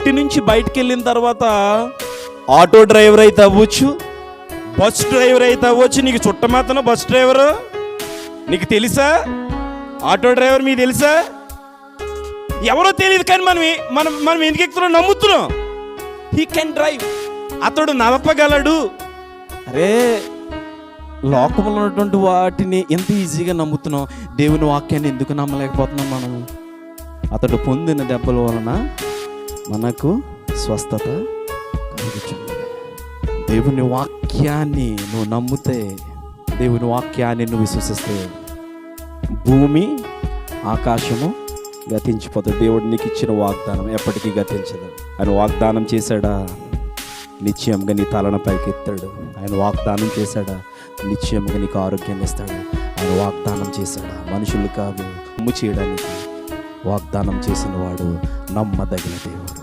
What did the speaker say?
ఇంటి నుంచి బయటికి వెళ్ళిన తర్వాత ఆటో డ్రైవర్ అయితే అవ్వచ్చు, బస్ డ్రైవర్ అయితే అవ్వచ్చు. నీకు చుట్టమాతన బస్ డ్రైవరు నీకు తెలుసా? ఆటో డ్రైవర్ మీకు తెలుసా? ఎవరో తెలియదు, కానీ మనం ఎందుకు ఎక్కుతున్నాం? నమ్ముతున్నాం. హీ కెన్ డ్రైవ్, అతడు నడపగలడు. అరే, లోకంలో ఉన్నటువంటి వాటిని ఎంత ఈజీగా నమ్ముతున్నాం, దేవుని వాక్యాన్ని ఎందుకు నమ్మలేకపోతున్నాం మనం? అతడు పొందిన దెబ్బల వలన మనకు స్వస్థత కలుగుచున్నది. దేవుని వాక్యాన్ని నువ్వు నమ్మితే, దేవుని వాక్యాన్ని నువ్వు విశ్వసిస్తే భూమి ఆకాశము గతించిపోతుంది. దేవుడు నీకు ఇచ్చిన వాగ్దానం ఎప్పటికీ గతించదు. ఆయన వాగ్దానం చేశాడా, నిశ్చయంగా నీ తలను పైకి ఎత్తాడు. ఆయన వాగ్దానం చేశాడా, నిశ్చయంగా నీకు ఆరోగ్యాన్ని ఇస్తాడు. ఆయన వాగ్దానం చేశాడా, మనుషులు కాదు, చేయడానికి వాగ్దానం చేసిన వాడు నమ్మదగిన దేవుడు.